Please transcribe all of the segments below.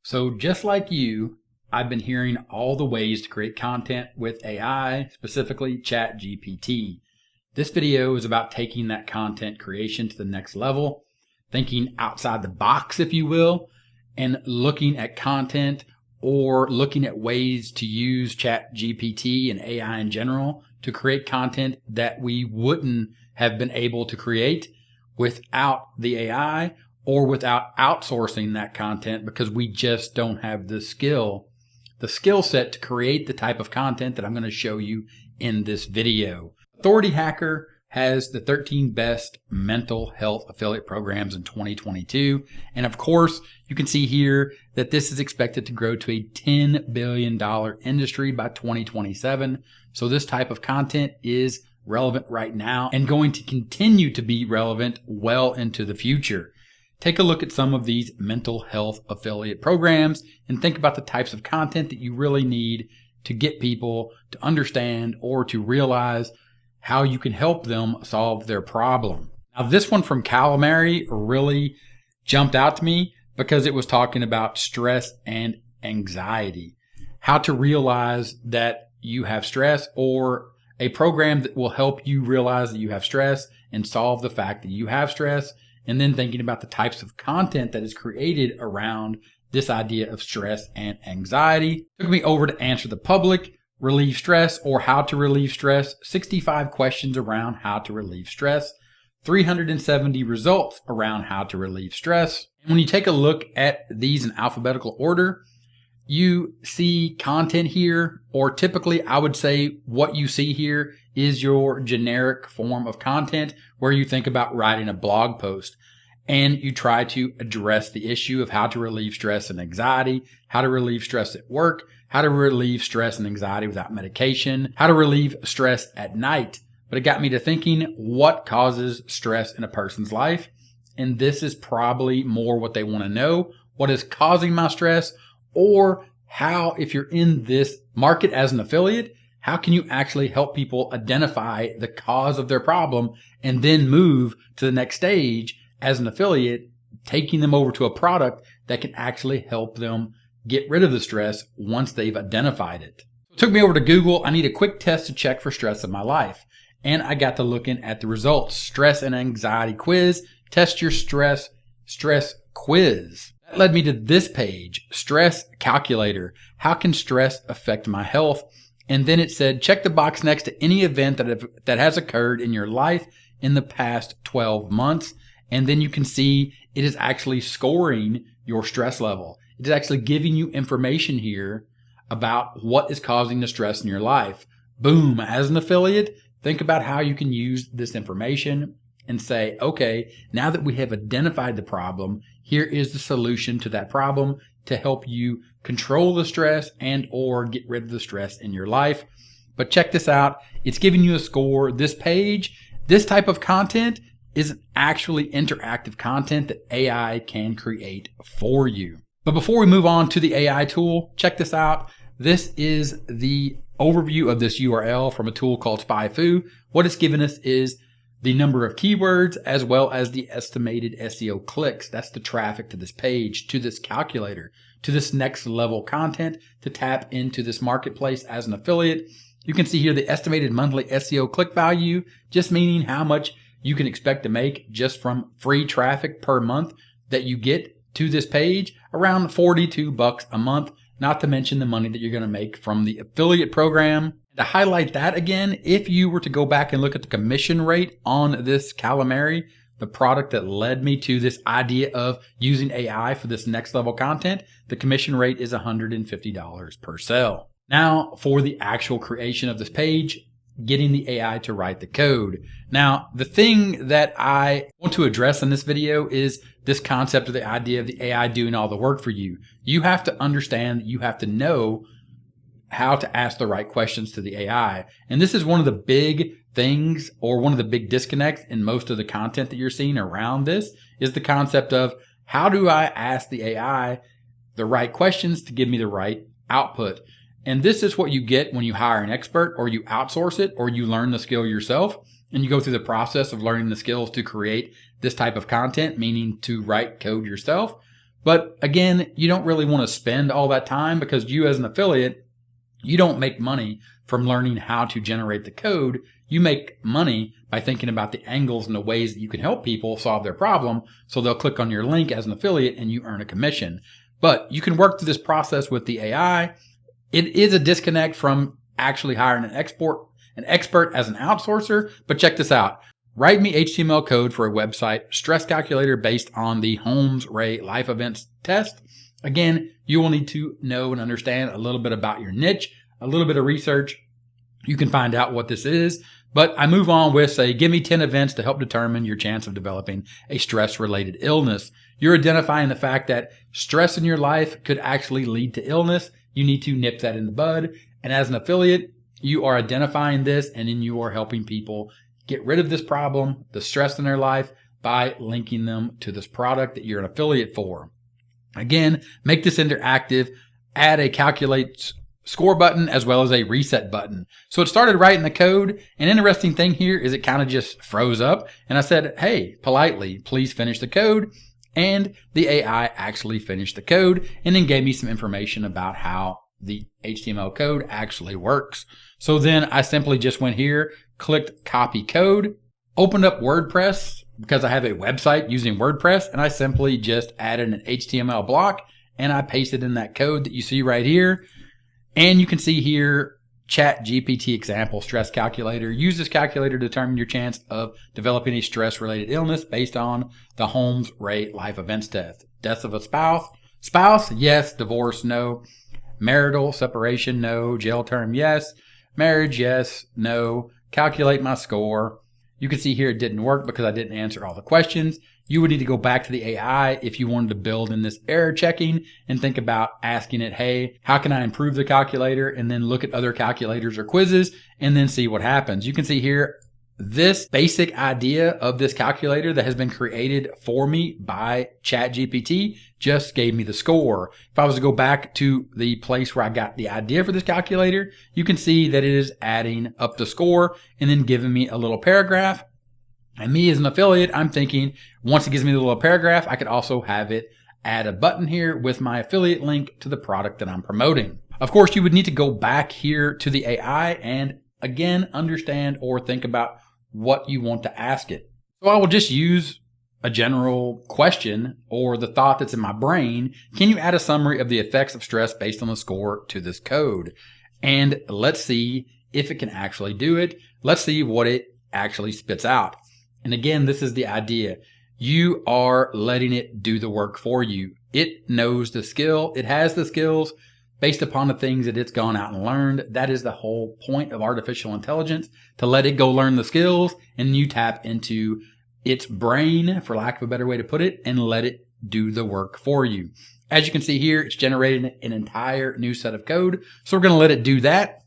So just like you, I've been hearing all the ways to create content with AI, specifically ChatGPT. This video is about taking that content creation to the next level, thinking outside the box, if you will, and looking at content or looking at ways to use ChatGPT and AI in general to create content that we wouldn't have been able to create without the AI or without outsourcing that content because we just don't have the skill set to create the type of content that I'm going to show you in this video. Authority Hacker has the 13 best mental health affiliate programs in 2022. And of course, you can see here that this is expected to grow to a $10 billion industry by 2027. So this type of content is relevant right now and going to continue to be relevant well into the future. Take a look at some of these mental health affiliate programs and think about the types of content that you really need to get people to understand or to realize how you can help them solve their problem. Now, this one from Calamari really jumped out to me because it was talking about stress and anxiety, how to realize that you have stress, or a program that will help you realize that you have stress and solve the fact that you have stress, and then thinking about the types of content that is created around this idea of stress and anxiety. Took me over to Answer the Public, Relieve Stress, or How to Relieve Stress, 65 questions around how to relieve stress, 370 results around how to relieve stress. And when you take a look at these in alphabetical order, you see content here, or typically I would say what you see here is your generic form of content where you think about writing a blog post and you try to address the issue of how to relieve stress and anxiety, how to relieve stress at work, how to relieve stress and anxiety without medication, how to relieve stress at night. But it got me to thinking, what causes stress in a person's life? And this is probably more what they want to know. What is causing my stress? Or how, if you're in this market as an affiliate, how can you actually help people identify the cause of their problem and then move to the next stage as an affiliate, taking them over to a product that can actually help them get rid of the stress once they've identified it. It took me over to Google. I need a quick test to check for stress in my life. And I got to looking at the results. Stress and anxiety quiz. Test your stress quiz. That led me to this page, stress calculator. How can stress affect my health? And then it said, check the box next to any event that has occurred in your life in the past 12 months. And then you can see it is actually scoring your stress level. It is actually giving you information here about what is causing the stress in your life. Boom. As an affiliate, think about how you can use this information and say, okay, now that we have identified the problem, here is the solution to that problem to help you control the stress and or get rid of the stress in your life. But check this out. It's giving you a score. This page, this type of content is actually interactive content that AI can create for you. But before we move on to the AI tool, check this out. This is the overview of this URL from a tool called SpyFu. What it's given us is the number of keywords as well as the estimated SEO clicks. That's the traffic to this page, to this calculator, to this next level content to tap into this marketplace as an affiliate. You can see here the estimated monthly SEO click value, just meaning how much you can expect to make just from free traffic per month that you get to this page, around $42 a month, not to mention the money that you're going to make from the affiliate program. To highlight that again, if you were to go back and look at the commission rate on this Calamari, the product that led me to this idea of using AI for this next level content, the commission rate is $150 per sale. Now for the actual creation of this page, getting the AI to write the code. Now, the thing that I want to address in this video is this concept of the idea of the AI doing all the work for you. You have to understand that you have to know how to ask the right questions to the AI. And this is one of the big things, or one of the big disconnects in most of the content that you're seeing around this, is the concept of how do I ask the AI the right questions to give me the right output? And this is what you get when you hire an expert, or you outsource it, or you learn the skill yourself, and you go through the process of learning the skills to create this type of content, meaning to write code yourself. But again, you don't really want to spend all that time because you as an affiliate, you don't make money from learning how to generate the code. You make money by thinking about the angles and the ways that you can help people solve their problem. So they'll click on your link as an affiliate and you earn a commission. But you can work through this process with the AI. It is a disconnect from actually hiring an expert as an outsourcer. But check this out. Write me HTML code for a website stress calculator based on the Holmes-Ray life events test. Again, you will need to know and understand a little bit about your niche, a little bit of research. You can find out what this is. But I move on with, say, give me 10 events to help determine your chance of developing a stress-related illness. You're identifying the fact that stress in your life could actually lead to illness. You need to nip that in the bud. And as an affiliate, you are identifying this and then you are helping people get rid of this problem, the stress in their life, by linking them to this product that you're an affiliate for. Again, make this interactive, add a calculate score button as well as a reset button. So it started writing the code. An interesting thing here is it kind of just froze up. And I said, hey, politely, please finish the code. And the AI actually finished the code and then gave me some information about how the HTML code actually works. So then I simply just went here, clicked copy code, opened up WordPress because I have a website using WordPress, and I simply just added an HTML block and I pasted in that code that you see right here. And you can see here, ChatGPT example stress calculator. Use this calculator to determine your chance of developing a stress-related illness based on the Holmes-Ray life events test. Death of a spouse, yes. Divorce, no. Marital separation, no. Jail term, yes. Marriage, yes. No. Calculate my score. You can see here it didn't work because I didn't answer all the questions. You would need to go back to the AI if you wanted to build in this error checking and think about asking it, hey, how can I improve the calculator? And then look at other calculators or quizzes and then see what happens. You can see here, this basic idea of this calculator that has been created for me by ChatGPT just gave me the score. If I was to go back to the place where I got the idea for this calculator, you can see that it is adding up the score and then giving me a little paragraph. And me as an affiliate, I'm thinking once it gives me the little paragraph, I could also have it add a button here with my affiliate link to the product that I'm promoting. Of course, you would need to go back here to the AI and again, understand or think about what you want to ask it. So I will just use a general question or the thought that's in my brain. Can you add a summary of the effects of stress based on the score to this code? And let's see if it can actually do it. Let's see what it actually spits out. And again, this is the idea. You are letting it do the work for you. It knows the skill. It has the skills based upon the things that it's gone out and learned. That is the whole point of artificial intelligence, to let it go learn the skills and you tap into its brain, for lack of a better way to put it, and let it do the work for you. As you can see here, it's generated an entire new set of code. So we're going to let it do that.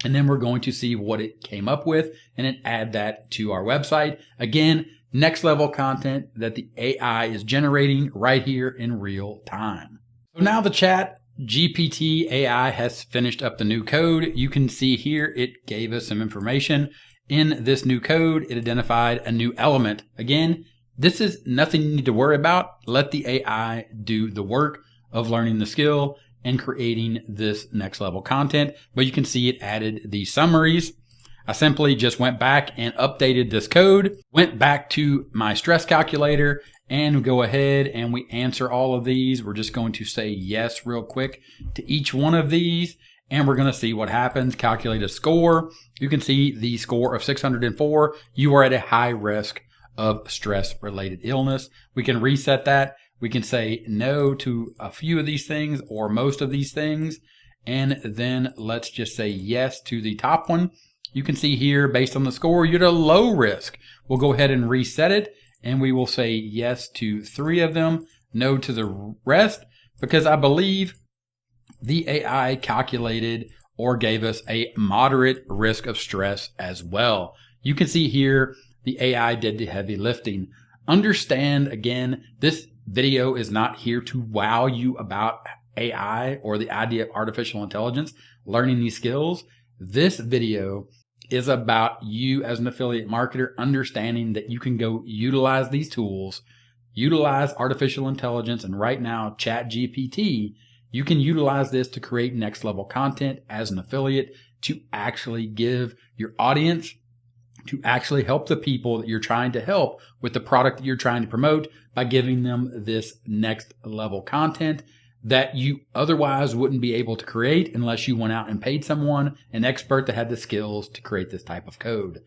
And then we're going to see what it came up with and then add that to our website. Again, next level content that the AI is generating right here in real time. So now the ChatGPT AI has finished up the new code. You can see here it gave us some information. In this new code, it identified a new element. Again, this is nothing you need to worry about. Let the AI do the work of learning the skill and creating this next level content. But you can see it added these summaries. I simply just went back and updated this code, went back to my stress calculator, and go ahead and we answer all of these. We're just going to say yes real quick to each one of these, and we're going to see what happens. Calculate a score. You can see the score of 604. You are at a high risk of stress-related illness. We can reset that. We can say no to a few of these things or most of these things. And then let's just say yes to the top one. You can see here, based on the score, you're at a low risk. We'll go ahead and reset it. And we will say yes to 3 of them, no to the rest, because I believe the AI calculated or gave us a moderate risk of stress as well. You can see here, the AI did the heavy lifting. Understand, again, this video is not here to wow you about AI or the idea of artificial intelligence, learning these skills. This video is about you as an affiliate marketer understanding that you can go utilize these tools utilize artificial intelligence, and right now ChatGPT, you can utilize this to create next level content as an affiliate to actually give your audience, to actually help the people that you're trying to help with the product that you're trying to promote by giving them this next level content that you otherwise wouldn't be able to create unless you went out and paid someone, an expert that had the skills to create this type of code.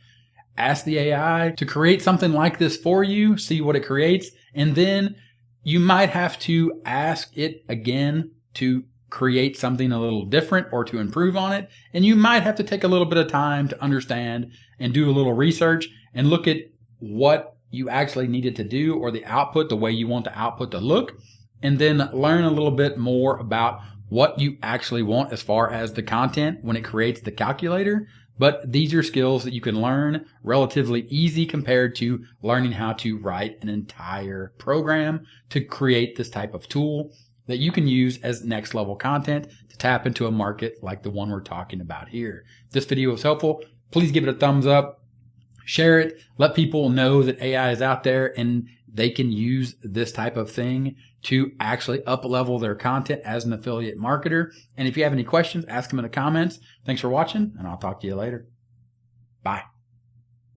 Ask the AI to create something like this for you, see what it creates, and then you might have to ask it again to create something a little different or to improve on it. And you might have to take a little bit of time to understand and do a little research and look at what you actually needed to do or the output, the way you want the output to look, and then learn a little bit more about what you actually want as far as the content when it creates the calculator. But these are skills that you can learn relatively easy compared to learning how to write an entire program to create this type of tool that you can use as next level content to tap into a market like the one we're talking about here. If this video was helpful, please give it a thumbs up, share it, let people know that AI is out there and they can use this type of thing to actually up level their content as an affiliate marketer. And if you have any questions, ask them in the comments. Thanks for watching, and I'll talk to you later. Bye.